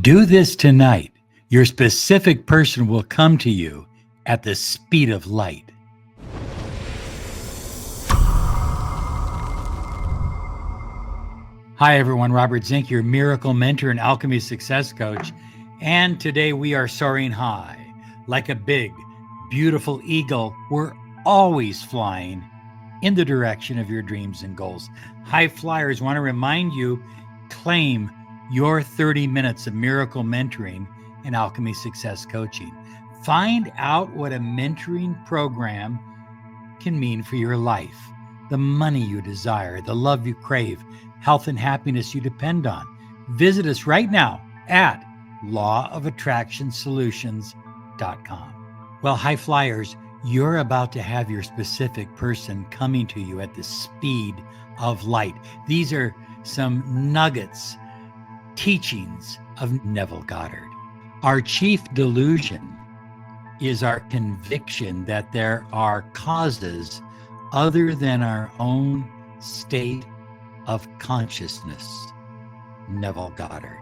Do this tonight. Your specific person will come to you at the speed of light. Hi, everyone. Robert Zink, your miracle mentor and alchemy success coach. And today we are soaring high. Like a big, beautiful eagle, we're always flying in the direction of your dreams and goals. High flyers want to remind you, claim your 30 minutes of miracle mentoring and alchemy success coaching. Find out what a mentoring program can mean for your life, the money you desire, the love you crave, health and happiness you depend on. Visit us right now at lawofattractionsolutions.com. Well, high flyers, you're about to have your specific person coming to you at the speed of light. These are some nuggets, teachings of Neville Goddard. Our chief delusion is our conviction that there are causes other than our own state of consciousness. Neville Goddard.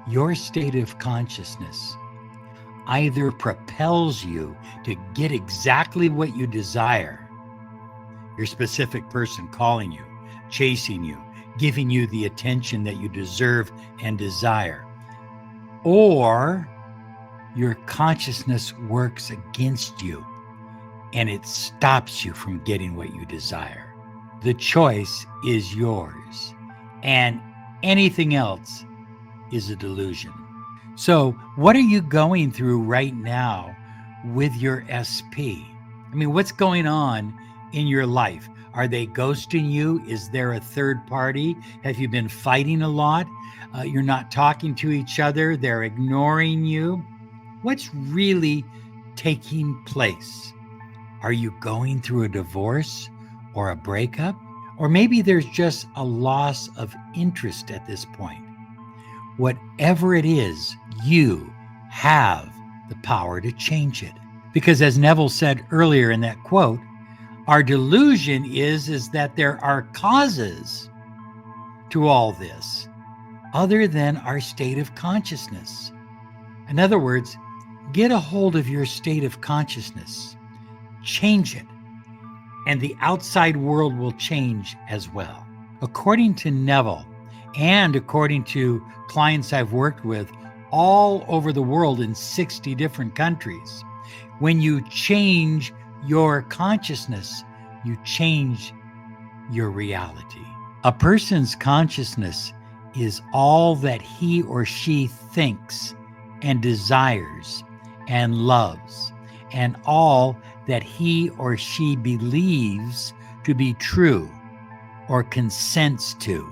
Your state of consciousness either propels you to get exactly what you desire, your specific person calling you, chasing you, giving you the attention that you deserve and desire, or your consciousness works against you and it stops you from getting what you desire. The choice is yours, and anything else is a delusion. So what are you going through right now with your SP? I mean, what's going on in your life? Are they ghosting you? Is there a third party? Have you been fighting a lot? You're not talking to each other. They're ignoring you. What's really taking place? Are you going through a divorce or a breakup? Or maybe there's just a loss of interest at this point. Whatever it is, you have the power to change it. Because as Neville said earlier in that quote, our delusion is that there are causes to all this other than our state of consciousness. In other words, get a hold of your state of consciousness, change it, and the outside world will change as well. According to Neville, and according to clients I've worked with all over the world in 60 different countries, when you change your consciousness, you change your reality. A person's consciousness is all that he or she thinks and desires and loves, and all that he or she believes to be true or consents to.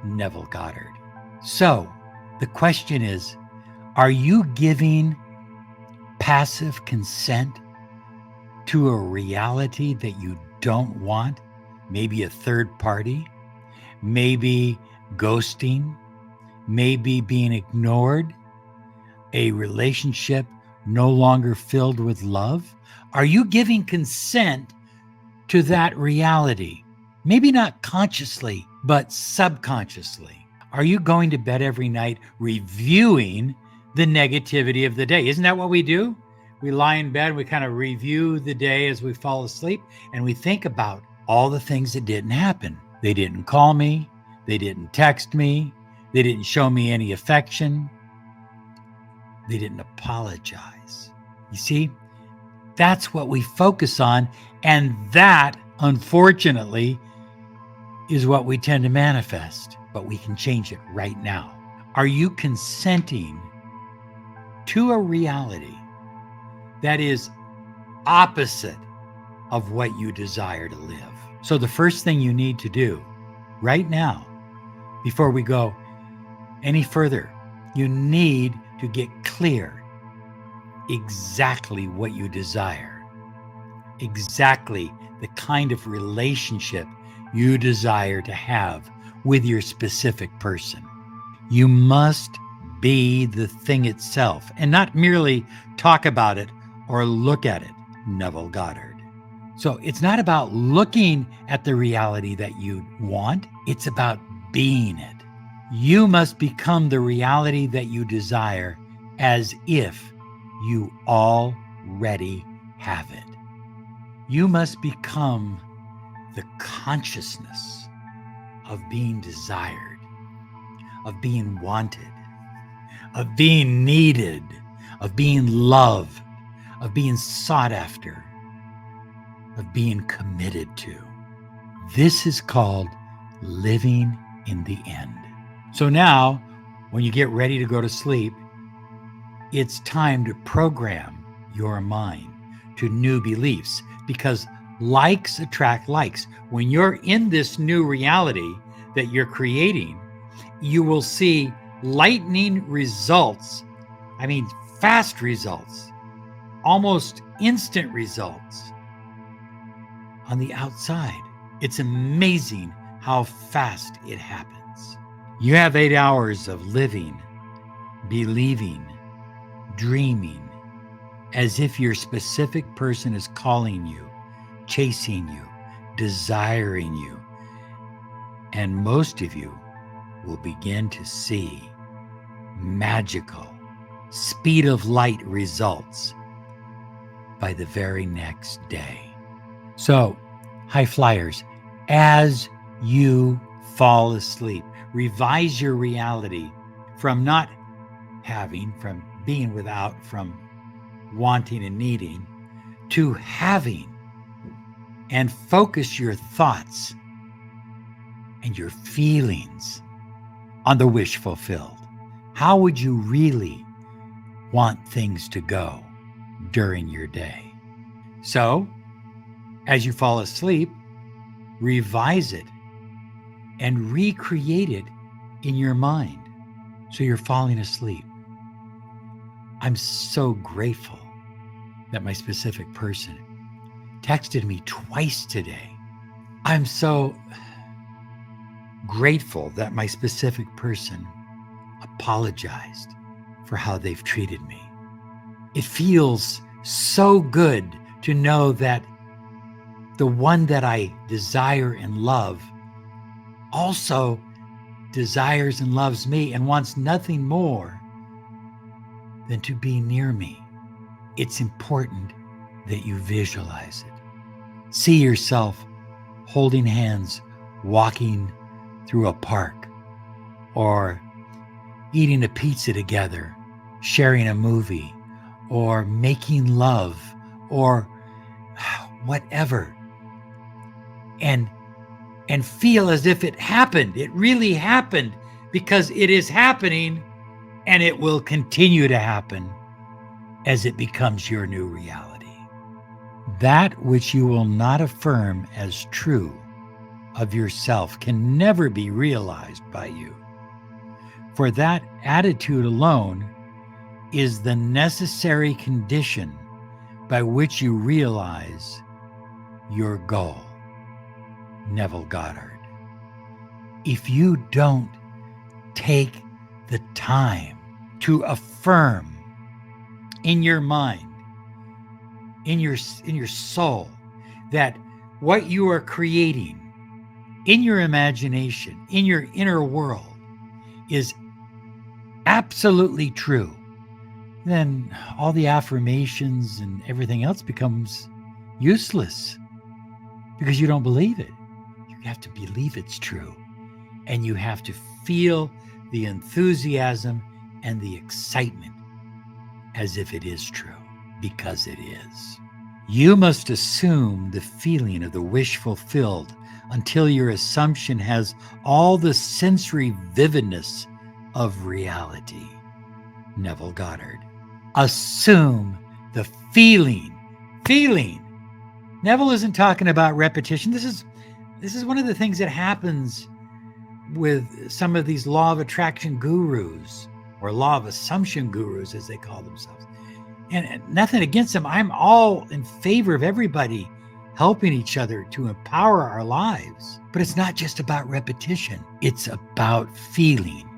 Neville Goddard. So the question is, are you giving passive consent to a reality that you don't want? Maybe a third party, maybe ghosting, maybe being ignored, a relationship no longer filled with love? Are you giving consent to that reality? Maybe not consciously, but subconsciously. Are you going to bed every night reviewing the negativity of the day? Isn't that what we do? We lie in bed, we kind of review the day as we fall asleep, and we think about all the things that didn't happen. They didn't call me, they didn't text me, they didn't show me any affection, they didn't apologize. You see, that's what we focus on, and that, unfortunately, is what we tend to manifest, but we can change it right now. Are you consenting to a reality that is opposite of what you desire to live? So the first thing you need to do right now, before we go any further, you need to get clear exactly what you desire, exactly the kind of relationship you desire to have with your specific person. You must be the thing itself and not merely talk about it or look at it. Neville Goddard. So it's not about looking at the reality that you want. It's about being it. You must become the reality that you desire as if you already have it. You must become the consciousness of being desired, of being wanted, of being needed, of being loved, of being sought after, of being committed to. This is called living in the end. So now, when you get ready to go to sleep, it's time to program your mind to new beliefs, because likes attract likes. When you're in this new reality that you're creating, you will see lightning results. I mean, fast results, almost instant results on the outside. It's amazing how fast it happens. You have 8 hours of living, believing, dreaming, as if your specific person is calling you, chasing you, desiring you. And most of you will begin to see magical, speed of light results by the very next day. So, high flyers, as you fall asleep, revise your reality from not having, from being without, from wanting and needing, to having, and focus your thoughts and your feelings on the wish fulfilled. How would you really want things to go during your day? So, as you fall asleep, revise it and recreate it in your mind so you're falling asleep. I'm so grateful that my specific person texted me twice today. I'm so grateful that my specific person apologized for how they've treated me. It feels so good to know that the one that I desire and love also desires and loves me and wants nothing more than to be near me. It's important that you visualize it. See yourself holding hands, walking through a park, or eating a pizza together, sharing a movie, or making love, or whatever. And feel as if it happened. It really happened, because it is happening, and it will continue to happen as it becomes your new reality. That which you will not affirm as true of yourself can never be realized by you. For that attitude alone is the necessary condition by which you realize your goal. Neville Goddard. If you don't take the time to affirm in your mind, in your soul, that what you are creating in your imagination, in your inner world, is absolutely true, then all the affirmations and everything else becomes useless, because you don't believe it. You have to believe it's true, and you have to feel the enthusiasm and the excitement as if it is true, because it is. You must assume the feeling of the wish fulfilled until your assumption has all the sensory vividness of reality. Neville Goddard. Assume the feeling. Neville isn't talking about repetition. This is one of the things that happens with some of these law of attraction gurus, or law of assumption gurus, as they call themselves. And nothing against them. I'm all in favor of everybody helping each other to empower our lives. But it's not just about repetition. It's about feeling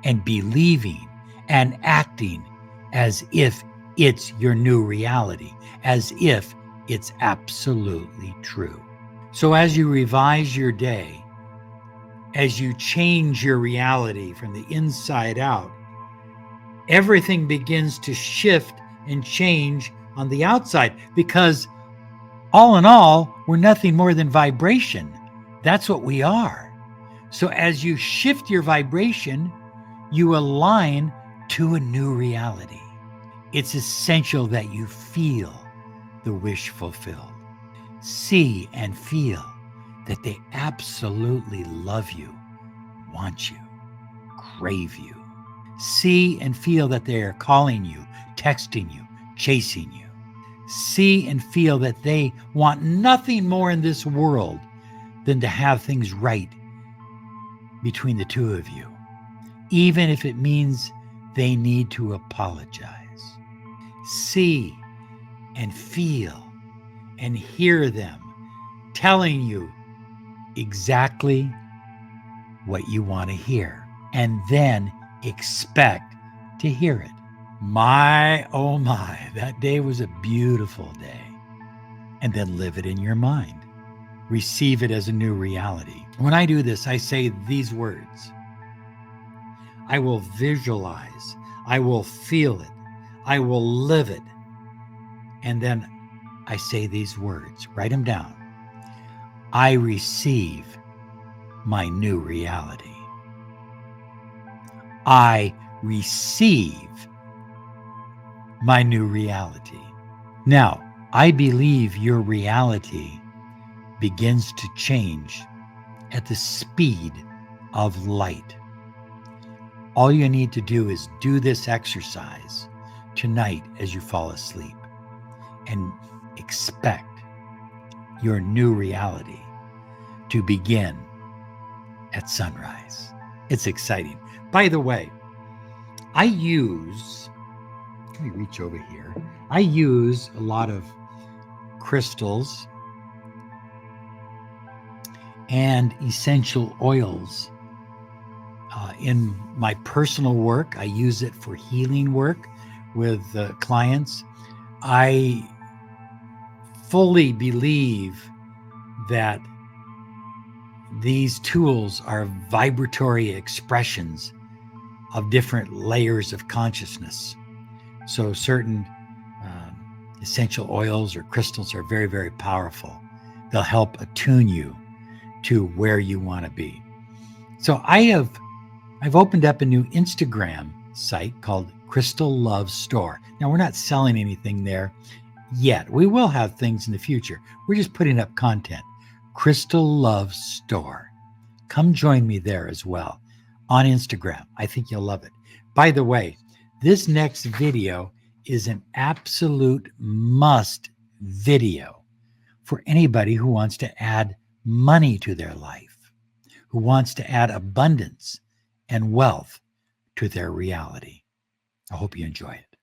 and believing and acting as if it's your new reality, as if it's absolutely true. So as you revise your day as you change your reality from the inside out, everything begins to shift and change on the outside, because all in all, we're nothing more than vibration. That's what we are. So as you shift your vibration, you align to a new reality. It's essential that you feel the wish fulfilled. See and feel that they absolutely love you, want you, crave you. See and feel that they are calling you, texting you, chasing you. See and feel that they want nothing more in this world than to have things right between the two of you, even if it means they need to apologize. See and feel and hear them telling you exactly what you want to hear, and then expect to hear it. My, oh my, that day was a beautiful day. And then live it in your mind. Receive it as a new reality. When I do this, I say these words. I will visualize. I will feel it. I will live it. And then I say these words. Write them down. I receive my new reality. I receive my new reality. Now, I believe your reality begins to change at the speed of light. All you need to do is do this exercise tonight as you fall asleep, and expect your new reality to begin at sunrise. It's exciting. By the way, let me reach over here. I use a lot of crystals and essential oils in my personal work. I use it for healing work with clients. I fully believe that these tools are vibratory expressions of different layers of consciousness. So certain essential oils or crystals are very, very powerful. They'll help attune you to where you want to be. So I've opened up a new Instagram site called Crystal Love Store. Now, we're not selling anything there yet. We will have things in the future. We're just putting up content. Crystal Love Store. Come join me there as well on Instagram. I think you'll love it. By the way, this next video is an absolute must video for anybody who wants to add money to their life, who wants to add abundance and wealth to their reality. I hope you enjoy it.